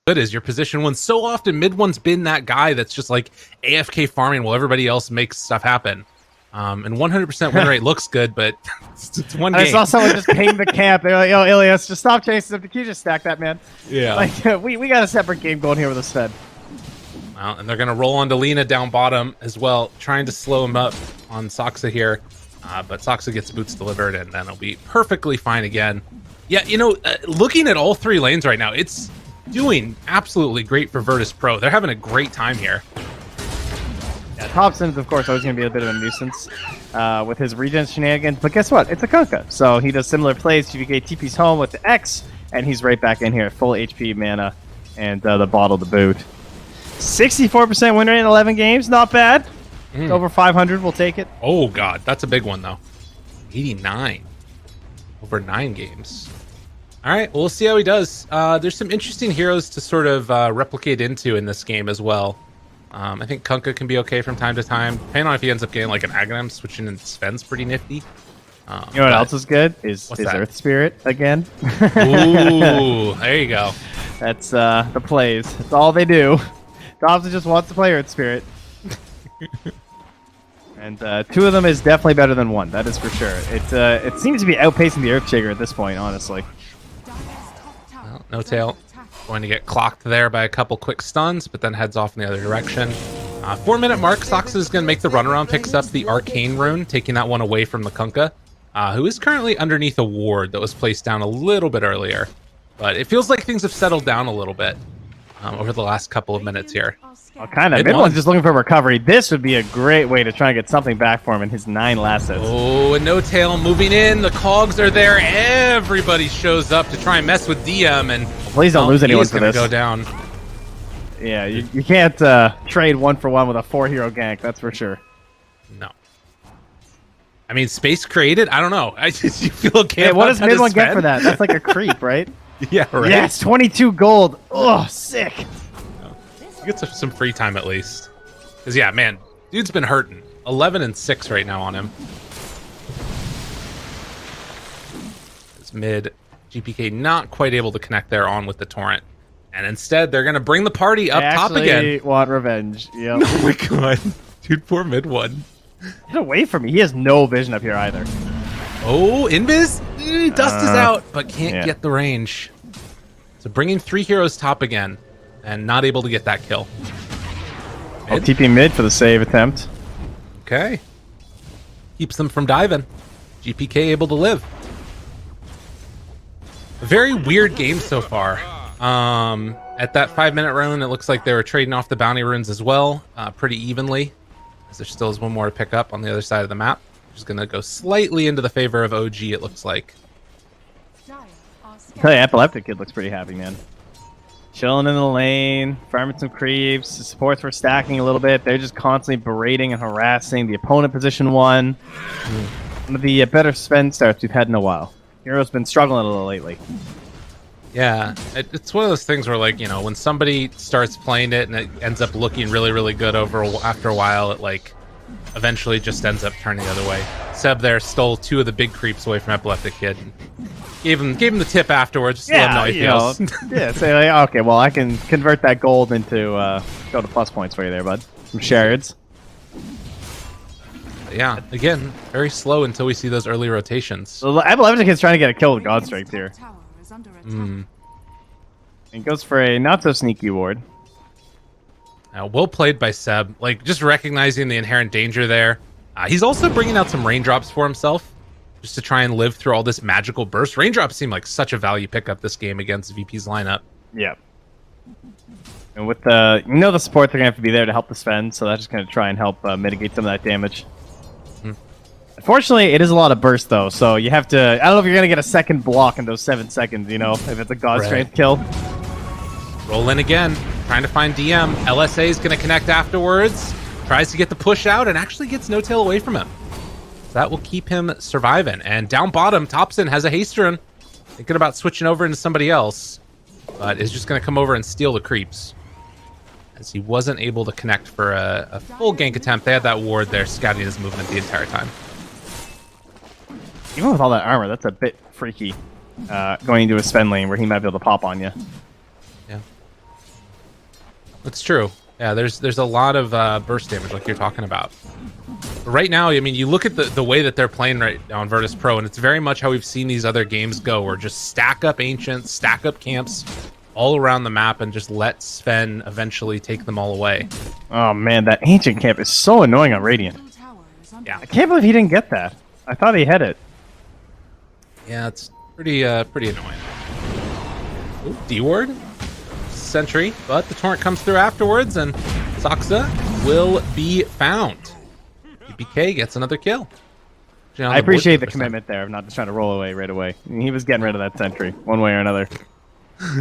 good is your position one. So often mid one's been that guy that's just like AFK farming while everybody else makes stuff happen. And 100% win rate looks good, but it's one game. I saw someone just ping the camp. They're like, yo, Ilias, just stop chasing him. Can you just stack that, man? Yeah. Like, we got a separate game going here with this Fed. Well, and they're going to roll onto Lina down bottom as well, trying to slow him up on Soxa here. But Soxa gets boots delivered, and then it'll be perfectly fine again. Yeah, you know, looking at all three lanes right now, it's doing absolutely great for Virtus.Pro. They're having a great time here. Yeah, Thompson's, of course, always going to be a bit of a nuisance with his regen shenanigans. But guess what? It's a Kunkka. So he does similar plays. GPK TP's home with the X, and he's right back in here. Full HP mana and the bottle to boot. 64% win rate in 11 games. Not bad. Over 500, we'll take it. Oh, God. That's a big one, though. 89. Over 9 games. All right. Well, we'll see how he does. There's some interesting heroes to sort of replicate into in this game as well. I think Kunkka can be okay from time to time. Depending on if he ends up getting like an Aghanim, switching into Sven's pretty nifty. You know what else is good? Is Earth Spirit again. Ooh, there you go. That's the plays. That's all they do. Thompson just wants to play Earth Spirit. And 2 of them is definitely better than 1. That is for sure. It seems to be outpacing the Earthshaker at this point, honestly. Well, no tail. Going to get clocked there by a couple quick stuns, but then heads off in the other direction. 4-minute mark, Soxa is going to make the runaround, picks up the Arcane Rune, taking that one away from the Kunkka, who is currently underneath a ward that was placed down a little bit earlier. But it feels like things have settled down a little bit over the last couple of minutes here. Well, kind of. Mid-one's just looking for recovery. This would be a great way to try and get something back for him in his 9 last sets. Oh, and no tail moving in. The cogs are there. Everybody shows up to try and mess with DM, and please don't lose anyone for this. Go down. Yeah, you can't trade 1-for-1 with a 4-hero gank. That's for sure. No. I mean, space created. I don't know. You feel okay? Hey, what does mid one get for that? That's like a creep, right? Yeah, right. Yes, 22 gold. Oh, sick. You get some free time at least. Because, yeah, man, dude's been hurting. 11 and 6 right now on him. It's mid. GPK not quite able to connect there on with the torrent. And instead, they're going to bring the party up top again. I want revenge. Yep. Oh, my God. Dude, poor mid one. Get away from me. He has no vision up here either. Oh, Invis? Dust is out, but can't get the range. So bringing 3 heroes top again. And not able to get that kill. I'll TP mid for the save attempt. Okay. Keeps them from diving. GPK able to live. A very weird game so far. At that 5-minute rune, it looks like they were trading off the bounty runes as well, pretty evenly. As there still is one more to pick up on the other side of the map. Which is going to go slightly into the favor of OG, it looks like. Tell you, Epileptic Kid looks pretty happy, man. Chilling in the lane, farming some creeps. The supports were stacking a little bit. They're just constantly berating and harassing the opponent position 1. One of the better Sven starts we've had in a while. Hero's been struggling a little lately. Yeah, it's one of those things where, like, you know, when somebody starts playing it and it ends up looking really, really good after a while, it, like, eventually just ends up turning the other way. Seb there stole 2 of the big creeps away from Epileptic Kid. Gave him the tip afterwards, just to let him know how he feels. Yeah, say like, okay, well, I can convert that gold into go to plus points for you there, bud. Some shards. Yeah, again, very slow until we see those early rotations. So Epileptic Kid's trying to get a kill with God Strength here. And goes for a not so sneaky ward. Well played by Seb. Like, just recognizing the inherent danger there. He's also bringing out some raindrops for himself, just to try and live through all this magical burst. Raindrops seem like such a value pickup this game against VP's lineup. Yeah. And with the, the supports are going to have to be there to help the Sven, so that's just going to try and help mitigate some of that damage. Unfortunately, it is a lot of burst, though, so you have to... I don't know if you're going to get a second block in those 7 seconds, if it's a God Strength kill. Roll in again, trying to find DM. LSA is going to connect afterwards. Tries to get the push out and actually gets no tail away from him. That will keep him surviving. And down bottom, Thompson has a haste rune. Thinking about switching over into somebody else. But is just going to come over and steal the creeps. As he wasn't able to connect for a full gank attempt. They had that ward there scouting his movement the entire time. Even with all that armor, that's a bit freaky. Going into a Sven lane where he might be able to pop on you. Yeah. That's true. Yeah, there's a lot of burst damage like you're talking about. But right now, I mean, you look at the way that they're playing right now on Virtus.Pro, and it's very much how we've seen these other games go, where just stack up Ancients, stack up camps all around the map, and just let Sven eventually take them all away. Oh man, that Ancient camp is so annoying on Radiant. Yeah. I can't believe he didn't get that. I thought he had it. Yeah, it's pretty annoying. Ooh, D-ward. Sentry, but the torrent comes through afterwards, and Saksa will be found. BK gets another kill. I appreciate the commitment there of not just trying to roll away right away. He was getting rid of that sentry one way or another.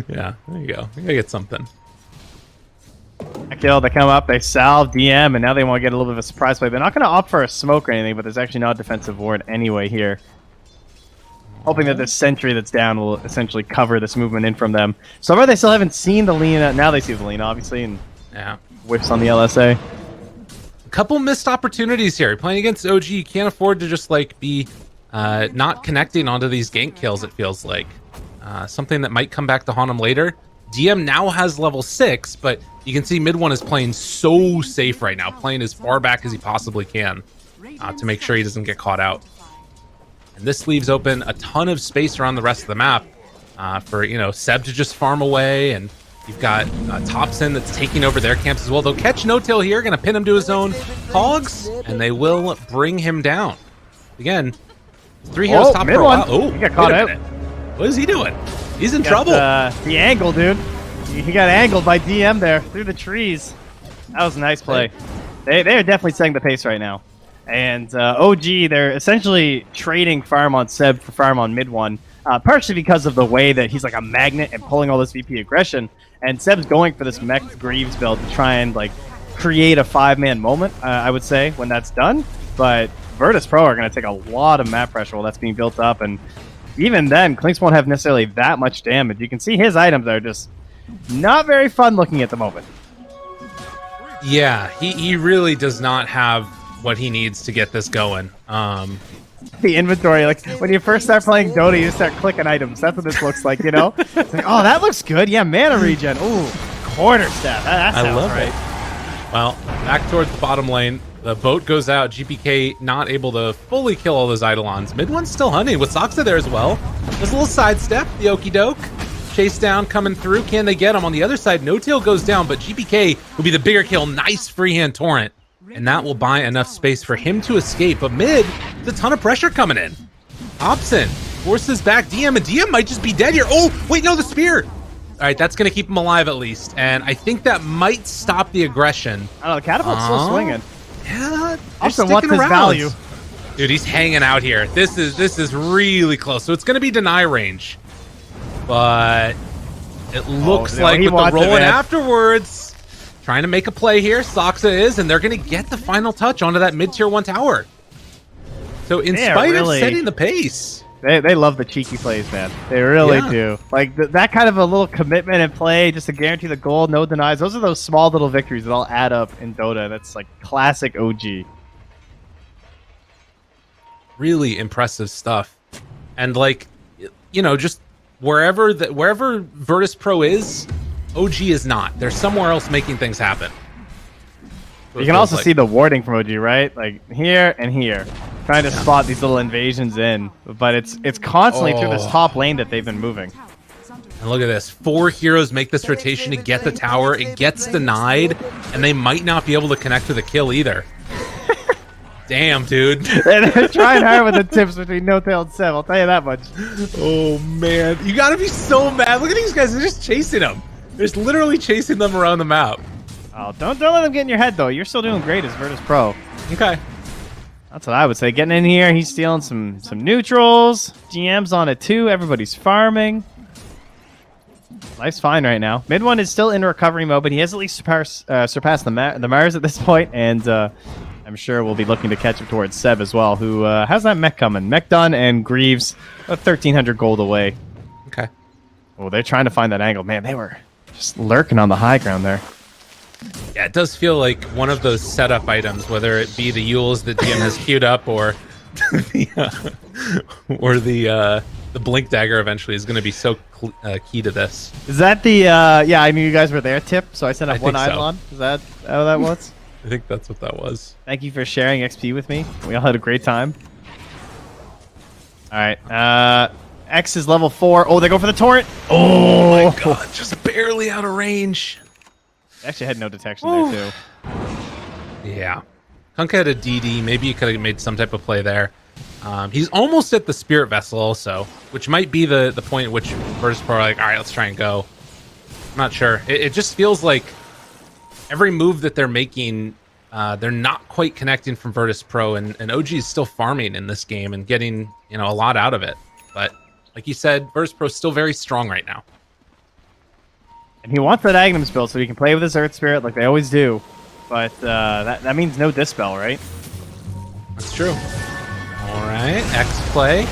Yeah, there you go. You gotta get something. A kill, they come up, they salve DM, and now they want to get a little bit of a surprise play. They're not going to opt for a smoke or anything, but there's actually not a defensive ward anyway here. Hoping that this sentry that's down will essentially cover this movement in from them. So far, they still haven't seen the Lina. Now they see the Lina, obviously, and yeah, whiffs on the LSA. A couple missed opportunities here. Playing against OG, you can't afford to just like be not connecting onto these gank kills, it feels like. Something that might come back to haunt him later. DM now has level 6, but you can see mid one is playing so safe right now, playing as far back as he possibly can to make sure he doesn't get caught out. And this leaves open a ton of space around the rest of the map for, you know, Seb to just farm away, and you've got Topson that's taking over their camps as well. They'll catch No-Tail here, going to pin him to his own hogs, and they will bring him down. Again, 3 heroes top mid pro. one. Oh, he got caught out. What is he doing? He's in Got, trouble. The angle, dude. He got angled by DM there through the trees. That was a nice play. They are definitely setting the pace right now. And OG, they're essentially trading farm on Seb for farm on mid one, partially because of the way that he's like a magnet and pulling all this VP aggression. And Seb's going for this mech Greaves build to try and like create a 5-man moment, I would say, when that's done. But Virtus.Pro are going to take a lot of map pressure while that's being built up. And even then, Clinks won't have necessarily that much damage. You can see his items are just not very fun looking at the moment. Yeah, he really does not have what he needs to get this going. The inventory, like when you first start playing Dota, you start clicking items. That's what this looks like, you know? It's like, oh, that looks good. Yeah, mana regen. Ooh, quarterstaff. That sounds I love right. it. Well, back towards the bottom lane. The boat goes out. GPK not able to fully kill all those Eidolons. Mid one's still hunting with Saksa there as well. There's a little sidestep. The okie doke. Chase down coming through. Can they get him? On the other side, No-Tail goes down, but GPK will be the bigger kill. Nice freehand torrent. And that will buy enough space for him to escape. But mid, there's a ton of pressure coming in. Hobson forces back DM, and DM might just be dead here. Oh, wait, no, the spear. All right, that's going to keep him alive at least. And I think that might stop the aggression. I don't know, the catapult's still swinging. Yeah, Also, what's his value? Dude, he's hanging out here. This is really close. So it's going to be deny range. But it looks like with the rolling afterwards, trying to make a play here, Saksa is, and they're going to get the final touch onto that mid-tier 1 tower. So in spite of setting the pace. They love the cheeky plays, man. They really do. Like, that kind of a little commitment and play just to guarantee the goal, no denies. Those are those small little victories that all add up in Dota. That's like classic OG. Really impressive stuff. And like, you know, just wherever Virtus.Pro is, OG is not. They're somewhere else making things happen. You can also see the warding from OG, right? Like here and here. Trying to spot these little invasions in. But it's constantly through this top lane that they've been moving. And look at this. 4 heroes make this rotation to get the tower. It gets denied, and they might not be able to connect to the kill either. Damn, dude. They're trying hard with the tips between No-Tail and Seb, I'll tell you that much. Oh, man. You gotta be so mad. Look at these guys. They're just chasing them. They're just literally chasing them around the map. Oh, don't let them get in your head, though. You're still doing great as Virtus.Pro. Okay. That's what I would say. Getting in here, he's stealing some neutrals. GM's on it, too. Everybody's farming. Life's fine right now. Mid one is still in recovery mode, but he has at least surpassed the Mars at this point, and I'm sure we'll be looking to catch up towards Seb as well, who has that mech coming. Mech done, and Greaves 1,300 gold away. Okay. Oh, they're trying to find that angle. Man, they were just lurking on the high ground there. Yeah, it does feel like one of those setup items, whether it be the Yules that DM has queued up or the the Blink Dagger eventually is going to be so key to this. Is that the, yeah, I knew you guys were there tip, so I sent up one so. Eidolon. Is that how that was? I think that's what that was. Thank you for sharing XP with me. We all had a great time. All right, X is level 4. Oh, they go for the torrent. Oh my god, just barely out of range. Actually had no detection there, too. Yeah. Kunkka had a DD. Maybe he could have made some type of play there. He's almost at the Spirit Vessel also, which might be the point at which Virtus.Pro are like, all right, let's try and go. I'm not sure. It just feels like every move that they're making, they're not quite connecting from Virtus.Pro, and OG is still farming in this game and getting, you know, a lot out of it. But like you said, Virtus.Pro is still very strong right now. And he wants that Aghanim's build so he can play with his Earth Spirit like they always do. But that means no Dispel, right? That's true. All right, X play.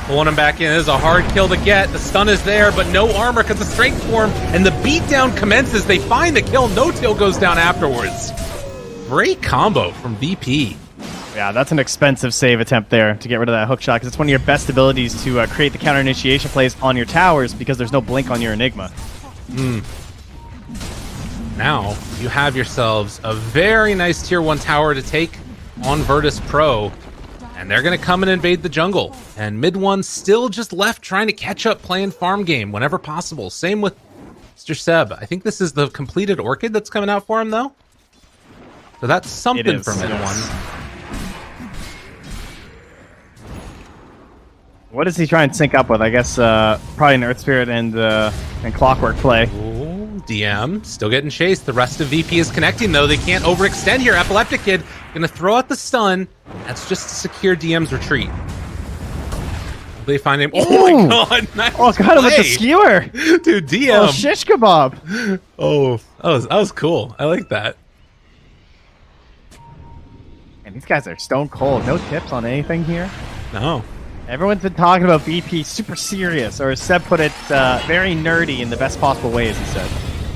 Pulling him back in. This is a hard kill to get. The stun is there, but no armor because of strength form. And the beatdown commences. They find the kill. No tail goes down afterwards. Great combo from VP. Yeah, that's an expensive save attempt there to get rid of that hook shot because it's one of your best abilities to create the counter initiation plays on your towers because there's no blink on your Enigma. Now you have yourselves a very nice tier 1 tower to take on Virtus.Pro. And they're going to come and invade the jungle. And mid one still just left trying to catch up playing farm game whenever possible. Same with Mr. Seb. I think this is the completed Orchid that's coming out for him, though. So that's something for mid one. What does he try and sync up with? I guess probably an Earth Spirit and Clockwork play. Ooh, DM still getting chased. The rest of VP is connecting, though. They can't overextend here. Epileptic Kid going to throw out the stun. That's just to secure DM's retreat. They find him. Oh my god! Nice got him with the skewer, dude. DM. Oh, shish kebab. Oh, that was cool. I like that. And these guys are stone cold. No tips on anything here. No. Everyone's been talking about VP super serious, or as Seb put it, very nerdy in the best possible way, as he said.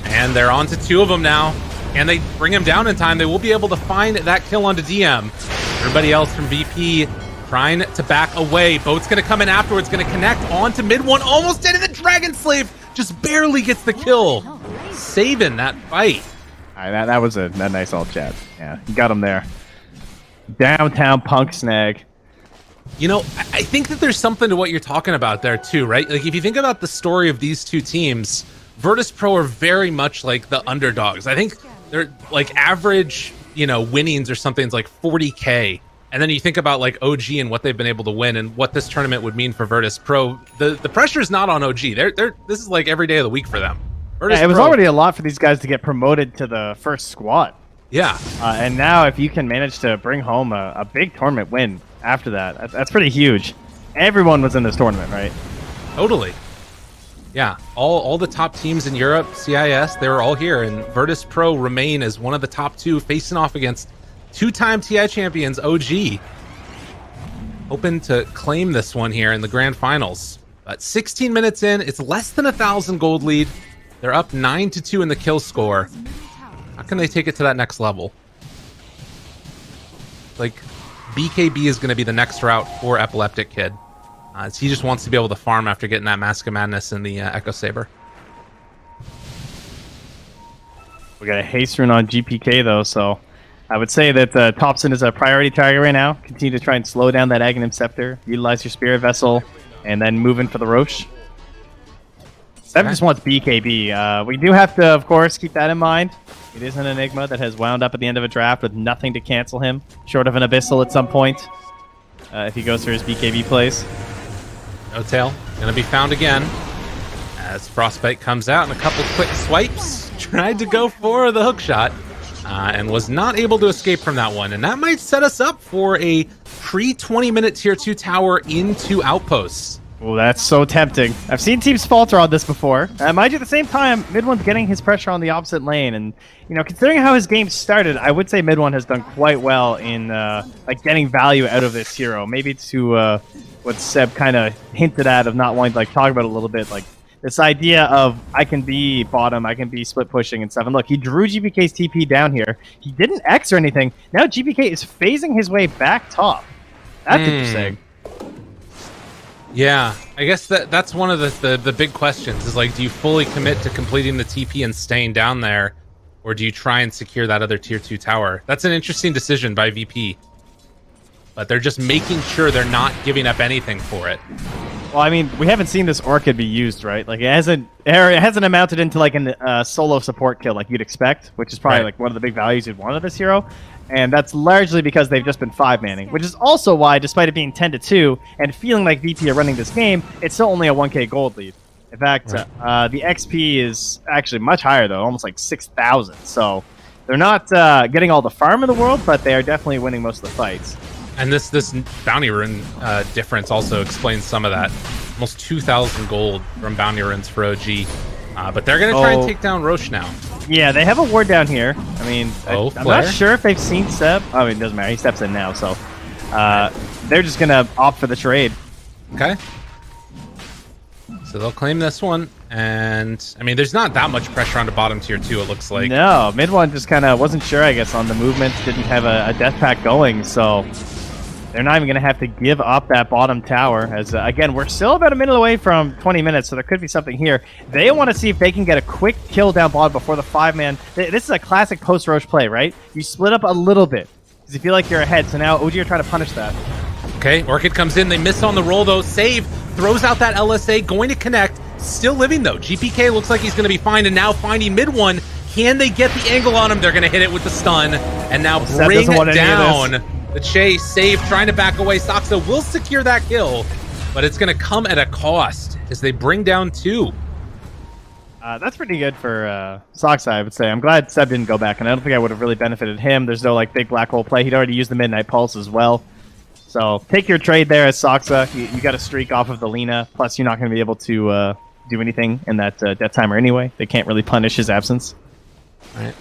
And they're on to 2 of them now. And they bring him down in time. They will be able to find that kill onto DM. Everybody else from VP trying to back away. Boat's going to come in afterwards, going to connect onto mid one. Almost dead, and the Dragon Slave just barely gets the kill. Saving that fight. All right, that was a nice alt chat. Yeah, you got him there. Downtown punk snag. You know, I think that there's something to what you're talking about there too, right? Like if you think about the story of these two teams, Virtus.Pro are very much like the underdogs. I think they're like average, you know, winnings or something's like 40K. And then you think about like OG and what they've been able to win and what this tournament would mean for Virtus.Pro. The pressure is not on OG. This is like every day of the week for them. Yeah, it was already a lot for these guys to get promoted to the first squad. Yeah. And now if you can manage to bring home a big tournament win after that, that's pretty huge. Everyone was in this tournament, right? Totally. Yeah, all the top teams in Europe, CIS, they were all here, and Virtus.Pro remain as one of the top 2 facing off against 2-time TI champions OG. Hoping to claim this one here in the grand finals. But 16 minutes in, it's less than 1,000 gold lead. They're up 9-2 in the kill score. How can they take it to that next level? Like, BKB is going to be the next route for Epileptic Kid. He just wants to be able to farm after getting that Mask of Madness in the Echo Saber. We got a haste rune on GPK though, so I would say that Thompson is a priority target right now. Continue to try and slow down that Aghanim Scepter, utilize your Spirit Vessel, and then move in for the Roche. Seb just wants BKB. We do have to, of course, keep that in mind. It is an Enigma that has wound up at the end of a draft with nothing to cancel him, short of an Abyssal at some point, if he goes for his BKB plays. No tail, gonna be found again. As Frostbite comes out and a couple quick swipes, tried to go for the hook shot, and was not able to escape from that one. And that might set us up for a pre-20-minute tier 2 tower into Outposts. Oh, that's so tempting. I've seen teams falter on this before. Mind you, at the same time, mid one's getting his pressure on the opposite lane, and you know, considering how his game started, I would say mid one has done quite well in like getting value out of this hero. Maybe to what Seb kind of hinted at of not wanting to like talk about it a little bit, like this idea of I can be bottom, I can be split pushing and stuff. And look, he drew GPK's TP down here. He didn't X or anything. Now GPK is phasing his way back top. That's interesting. Yeah, I guess that's one of the big questions is like, do you fully commit to completing the TP and staying down there, or do you try and secure that other tier 2 tower? That's an interesting decision by VP. But they're just making sure they're not giving up anything for it. Well, I mean, we haven't seen this Orchid be used, right? Like, it hasn't amounted into like a solo support kill like you'd expect, which is probably like one of the big values you'd want of this hero. And that's largely because they've just been 5-manning, which is also why, despite it being 10-2 and feeling like VP are running this game, it's still only a 1k gold lead. In fact, the XP is actually much higher, though, almost like 6,000. So they're not getting all the farm in the world, but they are definitely winning most of the fights. And this bounty rune difference also explains some of that. Almost 2,000 gold from bounty runes for OG. But they're going to try and take down Roche now. Yeah, they have a ward down here. I mean, I'm Flare. not sure if they've seen Seb. I mean, it doesn't matter. He steps in now, so they're just going to opt for the trade. Okay. So they'll claim this one, and I mean, there's not that much pressure on the bottom tier 2, it looks like. No, mid one just kind of wasn't sure, I guess, on the movement. Didn't have a death pack going, so they're not even going to have to give up that bottom tower. As again, we're still about a minute away from 20 minutes, so there could be something here. They want to see if they can get a quick kill down bottom before the 5-man. This is a classic post-Roche play, right? You split up a little bit because you feel like you're ahead, so now OG are trying to punish that. Okay, Orchid comes in. They miss on the roll, though. Save throws out that LSA, going to connect. Still living, though. GPK looks like he's going to be fine, and now finding mid one. Can they get the angle on him? They're going to hit it with the stun, and now bring down the chase. Save trying to back away. Soxa will secure that kill, but it's going to come at a cost as they bring down 2. That's pretty good for Soxa, I would say. I'm glad Seb didn't go back, and I don't think I would have really benefited him. There's no like big black hole play. He'd already used the Midnight Pulse as well. So take your trade there as Soxa. You got a streak off of the Lina. Plus, you're not going to be able to do anything in that death timer anyway. They can't really punish his absence. Right.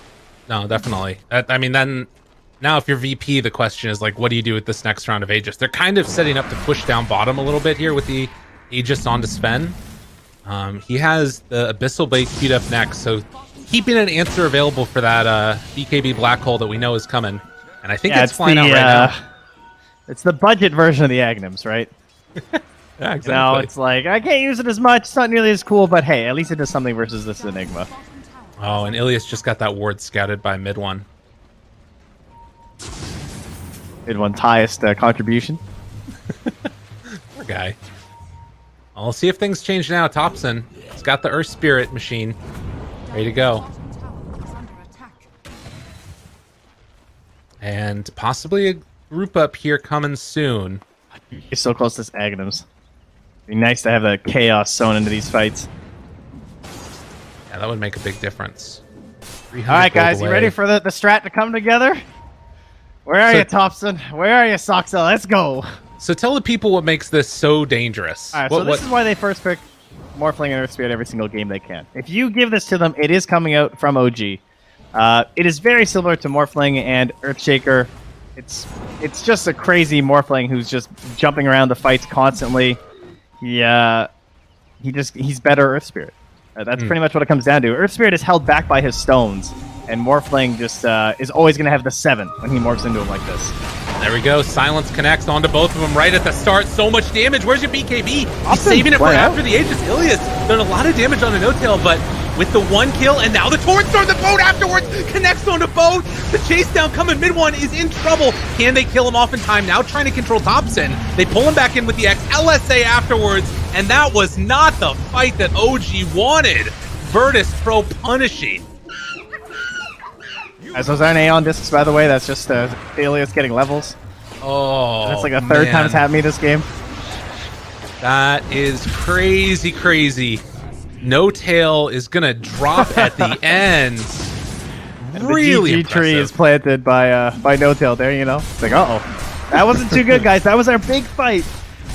No, definitely. I mean, then now if you're VP, the question is like, what do you do with this next round of Aegis? They're kind of setting up to push down bottom a little bit here with the Aegis onto Sven. He has the Abyssal Blade queued up next, so keeping an answer available for that BKB black hole that we know is coming. And I think it's flying out right now. It's the budget version of the Agnums, right? Yeah, exactly. Now it's like, I can't use it as much. It's not nearly as cool, but hey, at least it does something versus this Enigma. Oh, and Ilias just got that ward scouted by mid one. Mid one's highest contribution. Poor guy. I'll see if things change now. Thompson, he's got the Earth Spirit machine ready to go. And possibly a group up here coming soon. You're so close to this Agnums. Be nice to have the chaos sewn into these fights. Yeah, that would make a big difference. All right, guys, you ready for the strat to come together? Where are you, Thompson? Where are you, Soxa? Let's go. So tell the people what makes this so dangerous. All right, so this is why they first pick Morphling and Earth Spirit every single game they can. If you give this to them, it is coming out from OG. It is very similar to Morphling and Earthshaker. It's just a crazy Morphling who's just jumping around the fights constantly. He's better Earth Spirit. That's pretty much what it comes down to. Earth Spirit is held back by his stones, and Morphling just is always going to have the 7 when he morphs into him like this. There we go. Silence connects onto both of them right at the start. So much damage. Where's your BKB? He's saving it for after the Aegis. Ilias done a lot of damage on the no-tail, but with the 1 kill, and now the torrent storm, the boat afterwards connects onto boat. The chase down coming mid one is in trouble. Can they kill him off in time? Now trying to control Thompson. They pull him back in with the X. LSA afterwards, and that was not the fight that OG wanted. Virtus.Pro punishing. As those aren't Aeon discs, by the way, that's just Ilias getting levels. Oh, that's like a third time it's happened me this game. That is crazy, crazy. No tail is gonna drop at the end. Really the GG tree is planted by No Tail there, you know. It's like, uh-oh. That wasn't too good, guys. That was our big fight.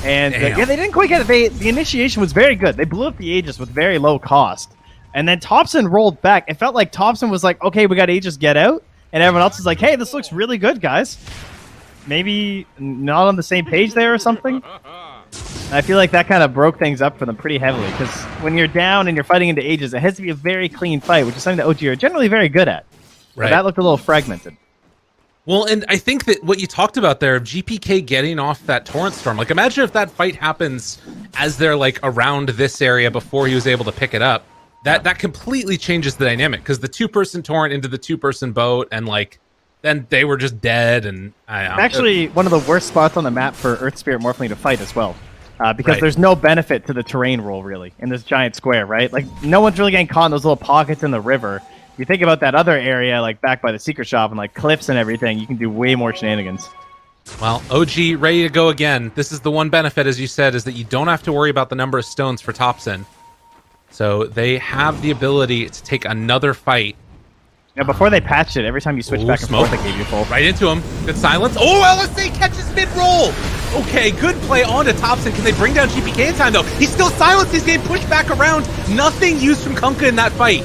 And yeah, they didn't quite get it. The initiation was very good. They blew up the Aegis with very low cost. And then Thompson rolled back. It felt like Thompson was like, okay, we got Aegis, get out. And everyone else is like, hey, this looks really good, guys. Maybe not on the same page there or something. I feel like that kind of broke things up for them pretty heavily. Because when you're down and you're fighting into Aegis, it has to be a very clean fight, which is something that OG are generally very good at. Right. But that looked a little fragmented. Well, and I think that what you talked about there of GPK getting off that Torrent Storm, like imagine if that fight happens as they're like around this area before he was able to pick it up. That completely changes the dynamic because the 2-person Torrent into the 2-person boat and like then they were just dead. And actually one of the worst spots on the map for Earth Spirit Morphling to fight as well. Because Right. there's no benefit to the terrain roll really in this giant square, right? Like no one's really getting caught in those little pockets in the river. You think about that other area, like back by the secret shop and like cliffs and everything, you can do way more shenanigans. Well, OG ready to go again. This is the one benefit, as you said, is that you don't have to worry about the number of stones for Thompson. So they have the ability to take another fight. Yeah, before they patched it, every time you switch Ooh, back and smoke. forth, they gave you full. Right into him. Good silence. Oh, LSA catches mid-roll. Okay, good play on to Thompson. Can they bring down GPK in time, though? He's still silenced. He's getting pushed back around. Nothing used from Kunkka in that fight.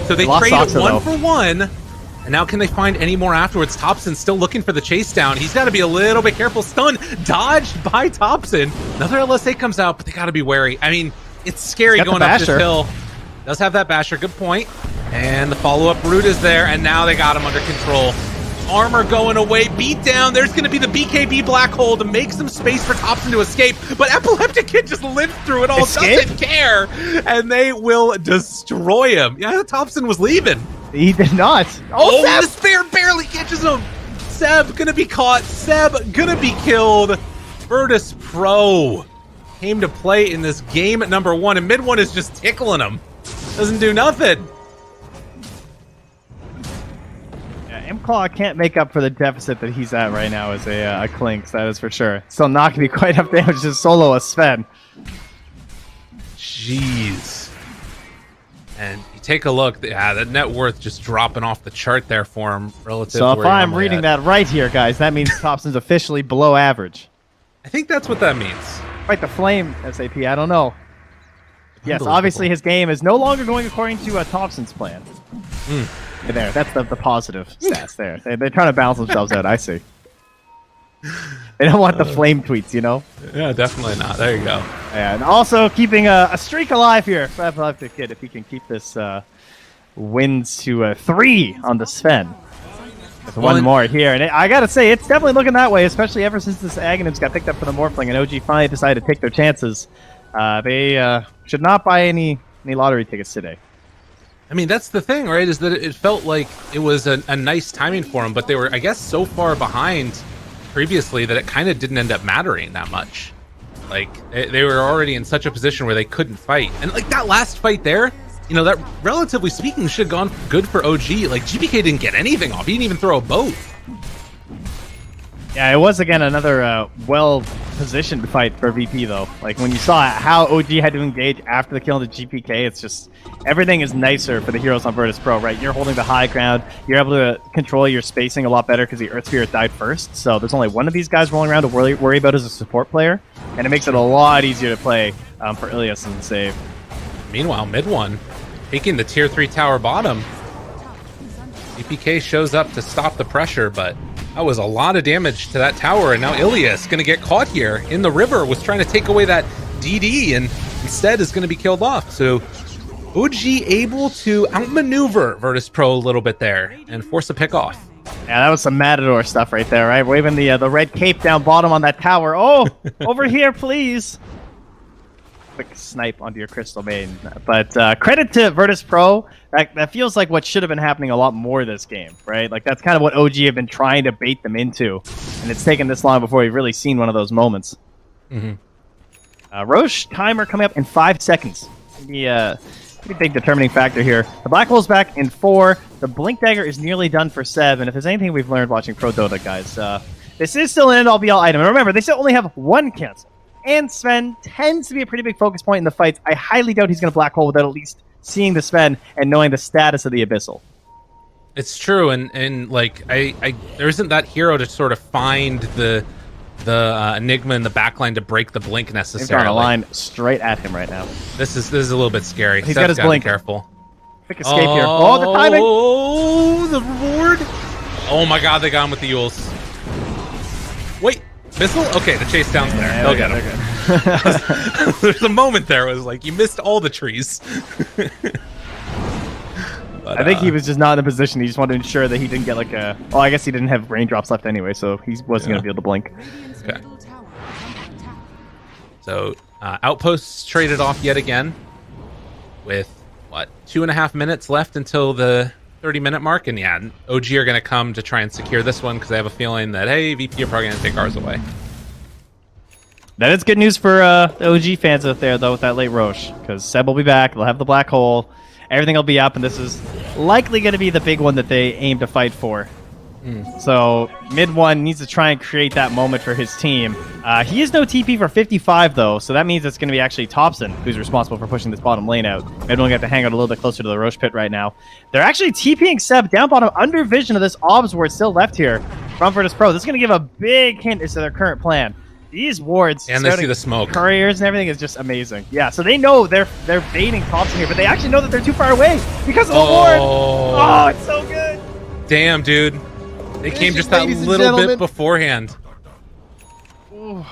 So they Lost trade Soxa, one though. for one. And now can they find any more afterwards? Thompson still looking for the chase down. He's got to be a little bit careful. Stun dodged by Thompson. Another LSA comes out, but they got to be wary. I mean, it's scary going up this hill. Does have that basher. Good point. And the follow-up route is there, and now they got him under control. Armor going away, beat down. There's going to be the BKB black hole to make some space for Thompson to escape, but Epileptic Kid just lived through it all, doesn't care, and they will destroy him. Yeah, Thompson was leaving. He did not. Oh, the spear barely catches him. Seb gonna be caught. Seb gonna be killed. Virtus.Pro came to play in this game at number 1, and mid 1 is just tickling him. Doesn't do nothing. M-Claw can't make up for the deficit that he's at right now as a Clinks, that is for sure. Still not going to be quite enough damage to solo a Sven. Jeez. And you take a look, that net worth just dropping off the chart there for him relative So to if where I'm reading that right here, guys, that means Thompson's officially below average. I think that's what that means. Fight the Flame, SAP, I don't know. Yes, obviously his game is no longer going according to Thompson's plan. There, that's the positive stats there. They're trying to balance themselves out, I see. They don't want the flame tweets, you know? Yeah, definitely not. There you go. And also keeping a streak alive here for Epileptic Kid if he can keep this wins to 3 on the Sven. There's one more here, and I gotta say, it's definitely looking that way, especially ever since this Aghanims got picked up for the Morphling and OG finally decided to take their chances. They should not buy any lottery tickets today. I mean, that's the thing, right? Is that it felt like it was a nice timing for them, but they were, I guess, so far behind previously that it kind of didn't end up mattering that much. Like, they were already in such a position where they couldn't fight. And, like, that last fight there, you know, that, relatively speaking, should have gone good for OG. Like, GPK didn't get anything off. He didn't even throw a boat. Yeah, it was, again, another well-positioned fight for VP, though. Like, when you saw how OG had to engage after the kill on the GPK, it's just... everything is nicer for the heroes on Virtus.Pro, right? You're holding the high ground. You're able to control your spacing a lot better because the Earth Spirit died first. So there's only one of these guys rolling around to worry about as a support player. And it makes it a lot easier to play for Ilias and save. Meanwhile, mid 1, taking the tier 3 tower bottom. GPK shows up to stop the pressure, but... that was a lot of damage to that tower, and now Ilias going to get caught here in the river, was trying to take away that DD, and instead is going to be killed off. So OG able to outmaneuver Virtus.Pro a little bit there and force a pick off. Yeah, that was some Matador stuff right there, right? Waving the red cape down bottom on that tower. Oh, over here, please. Quick snipe onto your Crystal Maiden. But credit to Virtus.Pro. That feels like what should have been happening a lot more this game, right? Like, that's kind of what OG have been trying to bait them into. And it's taken this long before we've really seen one of those moments. Roche timer coming up in 5 seconds. Pretty big determining factor here. The Black Hole's back in 4. The Blink Dagger is nearly done for Seb. And if there's anything we've learned watching Pro Dota, guys, this is still an end-all be-all item. And remember, they still only have 1 cancel. And Sven tends to be a pretty big focus point in the fights. I highly doubt he's going to Black Hole without at least seeing the Sven and knowing the status of the Abyssal. It's true, and like there isn't that hero to sort of find the Enigma in the backline to break the blink necessarily. He's got a line straight at him right now. This is a little bit scary. He's got his blink. Be careful. Quick escape here. Oh, the timing! Oh, the reward! Oh my God, they got him with the Yules. Wait, missile? Okay, the chase down's there. Yeah, They'll get him. There's a moment there. It was like you missed all the trees. But, I think he was just not in a position. He just wanted to ensure that he didn't get like a... Oh, I guess he didn't have raindrops left anyway, so he wasn't going to be able to blink. Okay. So, Outposts traded off yet again with, what, 2.5 minutes left until the 30-minute mark. And yeah, OG are going to come to try and secure this one because they have a feeling that, hey, VP are probably going to take ours away. That is good news for the OG fans out there, though, with that late Roche. Because Seb will be back. They'll have the black hole. Everything will be up, and this is likely going to be the big one that they aim to fight for. So mid one needs to try and create that moment for his team. He is no TP for 55 though, so that means it's going to be actually Thompson who's responsible for pushing this bottom lane out. Mid one got to hang out a little bit closer to the Roche pit right now. They're actually TPing Seb down bottom under vision of this Obs ward still left here from Virtus.Pro. This is going to give a big hint as to their current plan. These wards and they see the smoke, couriers and everything is just amazing. Yeah, so they know they're baiting Thompson here, but they actually know that they're too far away because of the ward. Oh, it's so good. Damn, dude. They came just that little bit beforehand. Ooh.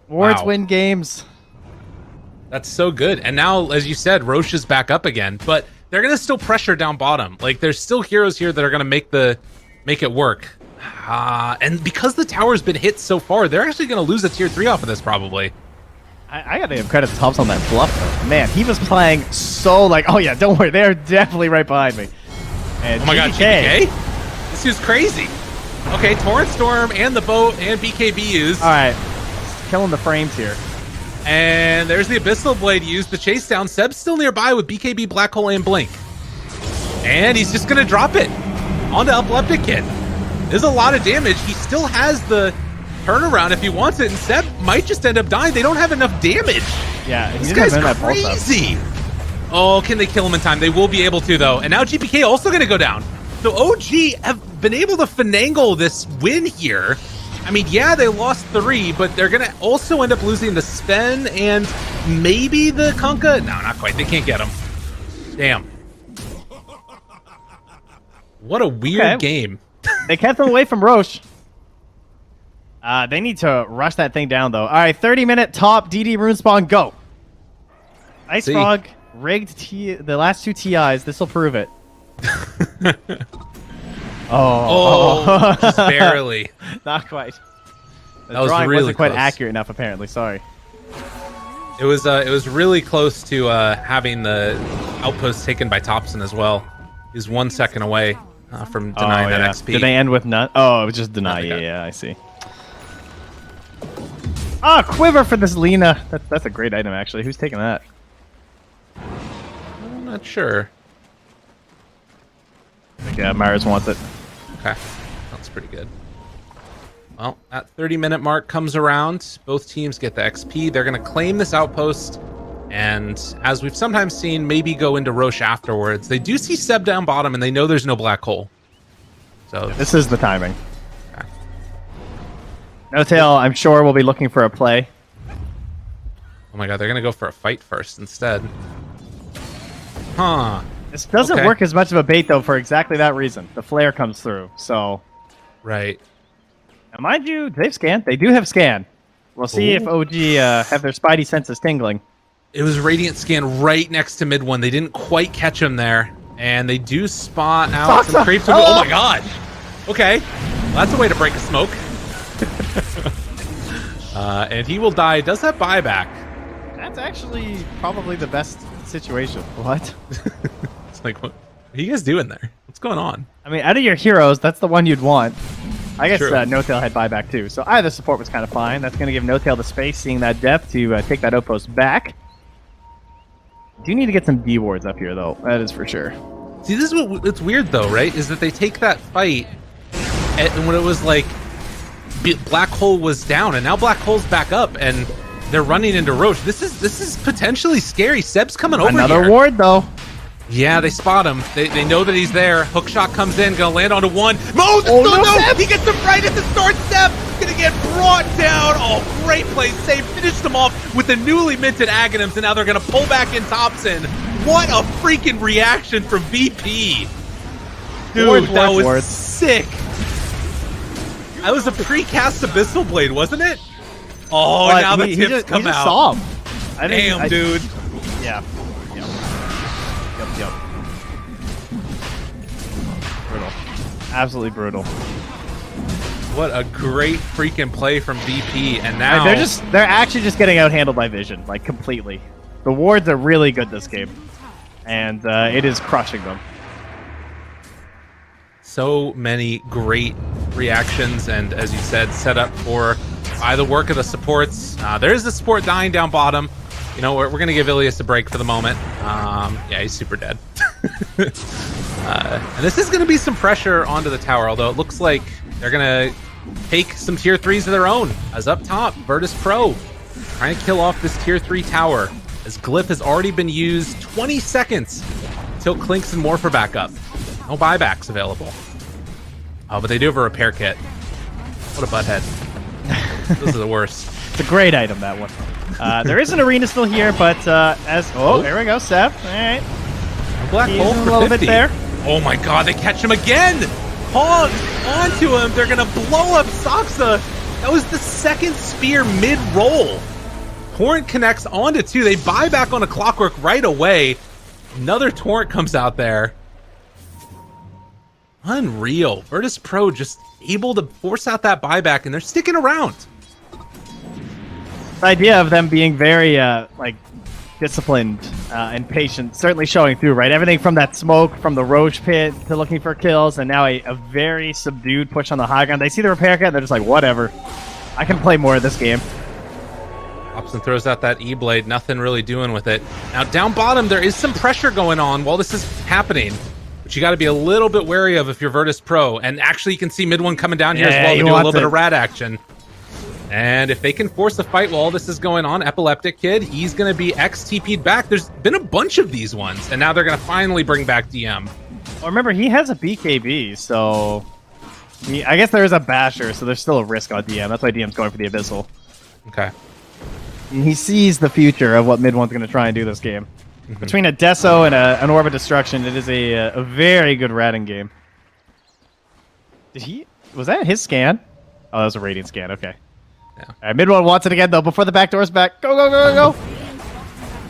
Wards win games. That's so good. And now, as you said, Roche is back up again, but they're going to still pressure down bottom. Like, there's still heroes here that are going to make it work. And because the tower's been hit so far, they're actually going to lose a tier 3 off of this, probably. I got to give credit to Thompson on that bluff, though. Man, he was playing so like, oh yeah, don't worry, they're definitely right behind me. And oh my god, GBK? This dude's crazy. Okay, Torrent Storm and the boat and BKB used. All right, killing the frames here. And there's the Abyssal Blade used to chase down. Seb's still nearby with BKB, Black Hole, and Blink. And he's just going to drop it onto Epileptic Kid. There's a lot of damage. He still has the turnaround if he wants it, and Seb might just end up dying. They don't have enough damage. Yeah, this guy's crazy. Oh, can they kill him in time? They will be able to, though. And now GPK also going to go down. So OG have been able to finagle this win here. I mean, yeah, they lost 3, but they're going to also end up losing the Sven and maybe the Kunkka. No, not quite. They can't get him. Damn. What a weird game. They kept them away from Roche. They need to rush that thing down, though. All right, 30-minute top DD rune spawn, go. Ice Frog rigged the last 2 TIs. This will prove it. Just barely. Not quite. The that was drawing really wasn't quite close. accurate enough, apparently. Sorry. It was really close to having the outpost taken by Thompson as well. He's 1 second away from denying that XP. Did they end with none? Oh, it was just deny. Yeah, I see. Quiver for this Lina. That's a great item, actually. Who's taking that? I'm not sure. I think Myers wants it. Okay, that's pretty good. Well, that 30-minute mark comes around. Both teams get the XP. They're going to claim this outpost, and as we've sometimes seen, maybe go into Roche afterwards. They do see Seb down bottom, and they know there's no black hole. So this is the timing. Okay. No Tail, I'm sure, will be looking for a play. Oh my god, they're going to go for a fight first instead. Huh. This doesn't work as much of a bait, though, for exactly that reason. The flare comes through, so... Right. Now, mind you, they've scanned. They do have scan. We'll see if OG have their spidey senses tingling. It was Radiant Scan right next to mid one. They didn't quite catch him there. And they do spot out some creeps. Oh my god! Okay. Well, that's a way to break a smoke. And he will die. Does have buyback. That's actually probably the best situation. What? It's like, what are you guys doing there? What's going on? I mean, out of your heroes, that's the one you'd want. I guess True. No Tail had buyback too, so either support was kind of fine. That's going to give No Tail the space, seeing that death, to take that outpost back. Do need to get some D wards up here, though. That is for sure. See, this is what it's weird though, right? Is that they take that fight, and when it was like Black Hole was down, and now Black Hole's back up, and they're running into Roche. This is potentially scary. Seb's coming over Another here. ward, though. Yeah, they spot him. They know that he's there. Hookshot comes in, gonna land onto one. no! He gets him right at the start step. Gonna get brought down. Oh, great play. Save. Finished him off with the newly minted Aghanims, and now they're gonna pull back in Thompson. What a freaking reaction from VP. Dude, that was sick. That was a precast Abyssal Blade, wasn't it? Oh, but now the tips come out. Saw him. Damn, dude. Yeah. Yep. Absolutely brutal. What a great freaking play from VP, and now They're actually just getting out-handled by Vision, like, completely. The wards are really good this game, and it is crushing them. So many great reactions, and as you said, set up by the work of the supports. There is the support dying down bottom. You know, we're going to give Ilias a break for the moment. Yeah, he's super dead. And this is going to be some pressure onto the tower, although it looks like they're going to take some tier 3s of their own. As up top, Virtus.Pro trying to kill off this tier 3 tower, as Glyph has already been used. 20 seconds until Clinks and Morph are back up. No buybacks available. Oh, but they do have a repair kit. What a butthead. Those are the worst. It's a great item, that one. There is an arena still here, but there we go, Seb. All right. Black He's hole a for little 50. bit there. Oh my god, they catch him again! Hogs onto him. They're gonna blow up Soxa. That was the second spear mid-roll. Torrent connects onto 2. They buy back on a clockwork right away. Another Torrent comes out there. Unreal. Virtus.Pro just able to force out that buyback, and they're sticking around. The idea of them being very disciplined and patient, certainly showing through, right? Everything from that smoke, from the Roche pit to looking for kills, and now a very subdued push on the high ground. They see the repair kit, and they're just like, whatever. I can play more of this game. Hobson throws out that E-Blade, nothing really doing with it. Now, down bottom, there is some pressure going on while this is happening, which you got to be a little bit wary of if you're Virtus.Pro. And actually, you can see mid one coming down here as well to do a little bit of rat action. And if they can force a fight while all this is going on, Epileptic Kid, he's going to be X-TP'd back. There's been a bunch of these ones, and now they're going to finally bring back DM. Well, remember, he has a BKB, so I guess there is a Basher, so there's still a risk on DM. That's why DM's going for the Abyssal. Okay. And he sees the future of what mid one's going to try and do this game. Mm-hmm. Between a Deso and an Orb of Destruction, it is a very good ratting game. Was that his scan? Oh, that was a Radiant scan, okay. Yeah. All right, mid one wants it again, though, before the back door's back. Go, go, go, go, go!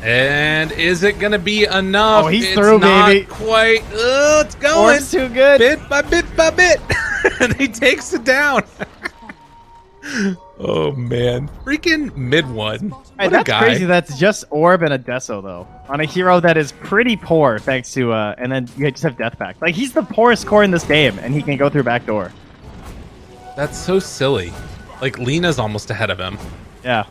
And is it going to be enough? Oh, he's it's through, not baby. Quite. It's going. It's too good. Bit by bit by bit. And he takes it down. Oh, man. Freaking mid one. Right, that's crazy. That's just Orb and a Deso, though. On a hero that is pretty poor, thanks to, and then you just have Death Pact. Like, he's the poorest core in this game, and he can go through back door. That's so silly. Like, Lena's almost ahead of him. Yeah.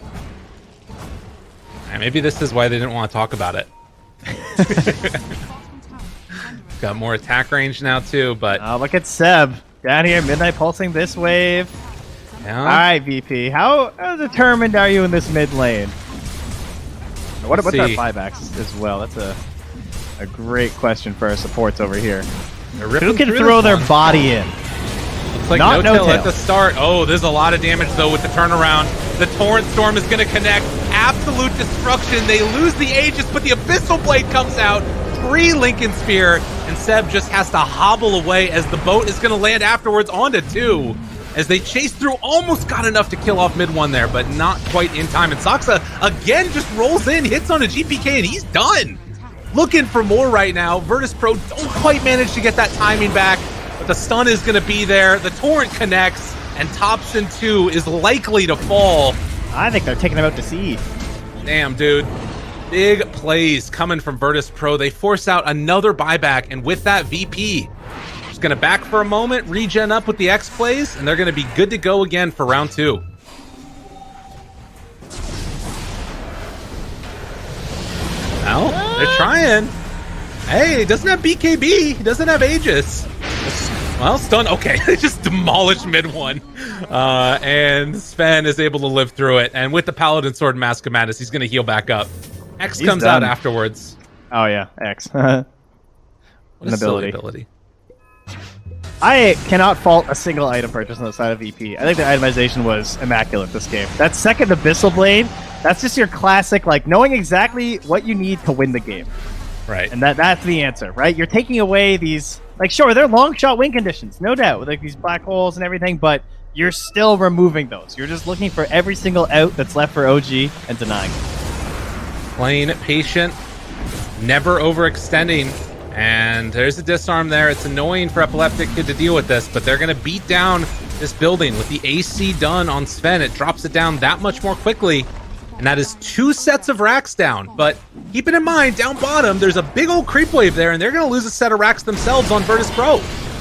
And maybe this is why they didn't want to talk about it. Got more attack range now, too, but... Oh, look at Seb. Down here, Midnight pulsing this wave. Yeah. All right, VP. How determined are you in this mid lane? What's our buybacks as well? That's a great question for our supports over here. Who can throw their body in? Looks like no-tail at the start. Oh, there's a lot of damage, though, with the turnaround. The Torrent Storm is going to connect. Absolute destruction. They lose the Aegis, but the Abyssal Blade comes out. Pre-Lincoln Spear, and Seb just has to hobble away as the boat is going to land afterwards onto 2. As they chase through, almost got enough to kill off mid one there, but not quite in time. And Soxa, again, just rolls in, hits on a GPK, and he's done. Looking for more right now. Virtus.Pro don't quite manage to get that timing back, but the stun is going to be there. The Torrent connects, and Thompson 2 is likely to fall. I think they're taking him out to sea. Damn, dude. Big plays coming from Virtus.Pro. They force out another buyback, and with that, VP just going to back for a moment, regen up with the X plays, and they're going to be good to go again for round 2. Well, they're trying. Hey, he doesn't have BKB. He doesn't have Aegis. Well, stun. Okay, they just demolished mid one. And Sven is able to live through it. And with the Paladin Sword and Mask of Madness, he's going to heal back up. X comes out afterwards. Oh, yeah, X. What an ability. I cannot fault a single item purchase on the side of VP. I think the itemization was immaculate this game. That second Abyssal Blade, that's just your classic, like, knowing exactly what you need to win the game. Right. And that's the answer, right? You're taking away these, like, sure, they're long shot win conditions, no doubt, with like these black holes and everything, but you're still removing those. You're just looking for every single out that's left for OG and denying it. Playing patient, never overextending. And there's a disarm there. It's annoying for Epileptic Kid to deal with this, but they're going to beat down this building with the AC done on Sven. It drops it down that much more quickly. And that is 2 sets of racks down. But keep it in mind, down bottom, there's a big old creep wave there, and they're going to lose a set of racks themselves on Virtus.Pro.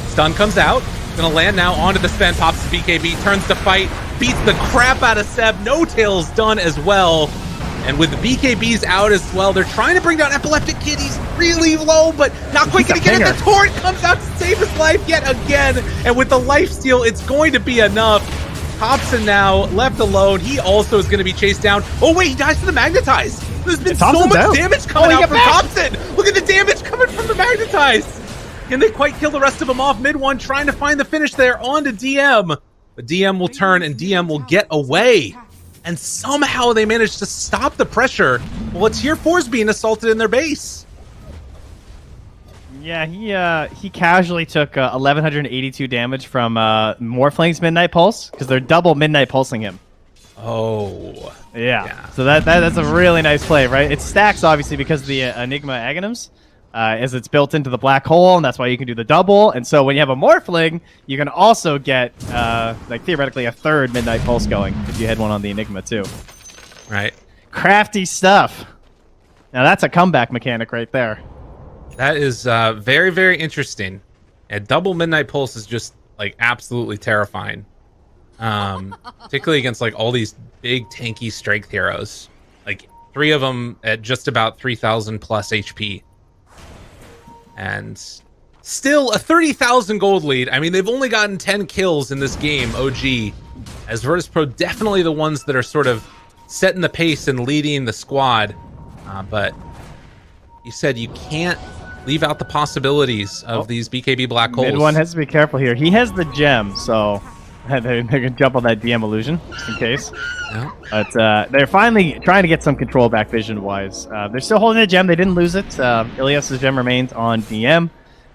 Stun comes out. Going to land now onto the Sven, pops the BKB, turns to fight, beats the crap out of Seb. No tails done as well. And with the BKBs out as well, they're trying to bring down Epileptic Kid. He's really low, but not quite going to get it. The torrent comes out to save his life yet again. And with the lifesteal, it's going to be enough. Thompson now left alone. He also is going to be chased down. Oh, wait, he dies to the Magnetize. There's been so much damage coming out from Thompson. Look at the damage coming from the Magnetize. Can they quite kill the rest of them off? Mid one trying to find the finish there onto DM. But DM will turn and DM will get away. And somehow they managed to stop the pressure while Tier 4's being assaulted in their base. Yeah, he casually took 1,182 damage from Morphling's Midnight Pulse, because they're double Midnight Pulsing him. Oh. Yeah. So that's a really nice play, right? It stacks, obviously, because of the Enigma Aghanims, as it's built into the black hole, and that's why you can do the double. And so when you have a Morphling, you can also get, theoretically, a third Midnight Pulse going, if you had one on the Enigma, too. Right. Crafty stuff. Now, that's a comeback mechanic right there. That is very, very interesting. A double Midnight Pulse is just, like, absolutely terrifying. Particularly against, like, all these big, tanky strength heroes. Like, 3 of them at just about 3,000 plus HP. And still a 30,000 gold lead. I mean, they've only gotten 10 kills in this game, OG. As Virtus.Pro definitely the ones that are sort of setting the pace and leading the squad. But you said you can't leave out the possibilities of these BKB black holes. Mid one has to be careful here. He has the gem, so they're going to jump on that DM illusion, just in case. Yeah. But they're finally trying to get some control back vision-wise. They're still holding the gem. They didn't lose it. Ilias's gem remains on DM.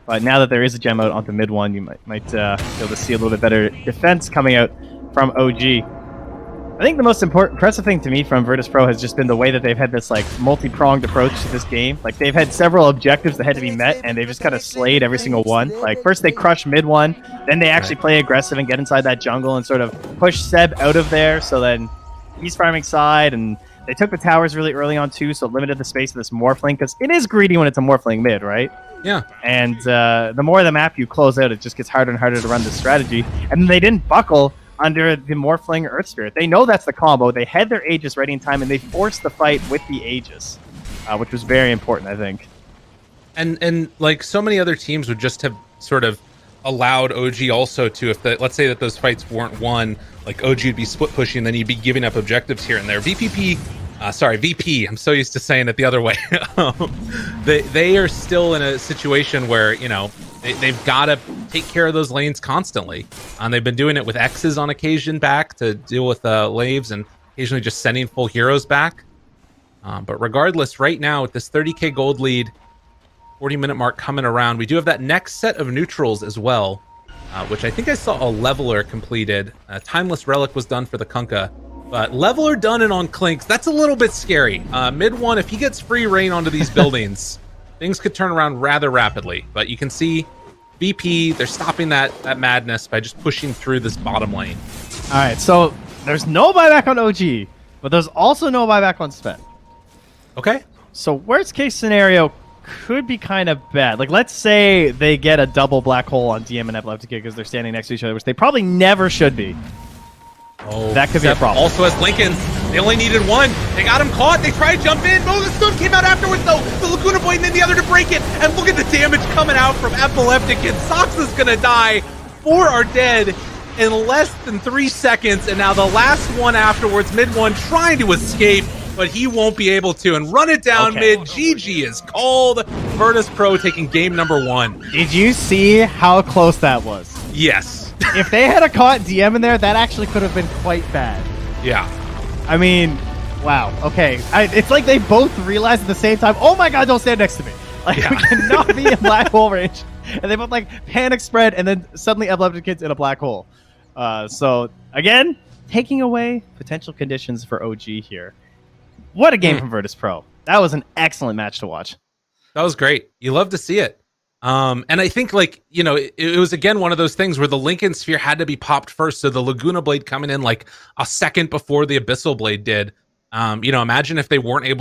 But now that there is a gem out onto mid one, you might be able to see a little bit better defense coming out from OG. I think the most impressive thing to me from Virtus.Pro has just been the way that they've had this like multi-pronged approach to this game. Like they've had several objectives that had to be met, and they've just kind of slayed every single one. Like first they crush mid one, then they actually play aggressive and get inside that jungle and sort of push Seb out of there. So then he's farming side, and they took the towers really early on too, so it limited the space of this Morphling, because it is greedy when it's a Morphling mid, right? Yeah. And the more of the map you close out, it just gets harder and harder to run this strategy. And they didn't buckle under the Morphling Earth Spirit. They know that's the combo. They had their Aegis ready in time, and they forced the fight with the Aegis, which was very important, I think. And like so many other teams would just have sort of allowed OG also to, if let's say that those fights weren't won, like OG would be split pushing, then you'd be giving up objectives here and there. VP, I'm so used to saying it the other way. They are still in a situation where, you know, they've got to take care of those lanes constantly. And they've been doing it with X's on occasion back to deal with Laves, and occasionally just sending full heroes back. But regardless, right now with this 30k gold lead, 40-minute mark coming around, we do have that next set of neutrals as well, which I think I saw a leveler completed. Timeless Relic was done for the Kunkka, but leveler done and on Clinks, that's a little bit scary. Mid one, if he gets free reign onto these buildings, things could turn around rather rapidly. But you can see VP, they're stopping that madness by just pushing through this bottom lane. All right, so there's no buyback on OG, but there's also no buyback on Sven. Okay. So worst case scenario could be kind of bad. Like, let's say they get a double black hole on DM and Epileptic because they're standing next to each other, which they probably never should be. Oh, that could be a problem. Also has Lincoln. They only needed one. They got him caught. They tried to jump in. Oh, the stun came out afterwards, though. The Laguna Blade and then the other to break it. And look at the damage coming out from Epileptic. And Sox is going to die. 4 are dead in less than 3 seconds. And now the last one afterwards, mid one, trying to escape, but he won't be able to. And run it down mid. GG is called. Virtus.Pro taking game number 1. Did you see how close that was? Yes. If they had a caught DM in there, that actually could have been quite bad. Yeah. I mean, wow. Okay. It's like they both realized at the same time, oh my god, don't stand next to me. Like, we cannot be in black hole range. And they both, like, panic spread, and then suddenly Epileptic Kid's in a black hole. So, again, taking away potential conditions for OG here. What a game from Virtus.Pro. That was an excellent match to watch. That was great. You love to see it. And I think, like, you know, it was again one of those things where the Lincoln Sphere had to be popped first, so the Laguna Blade coming in like a second before the Abyssal Blade did. You know, imagine if they weren't able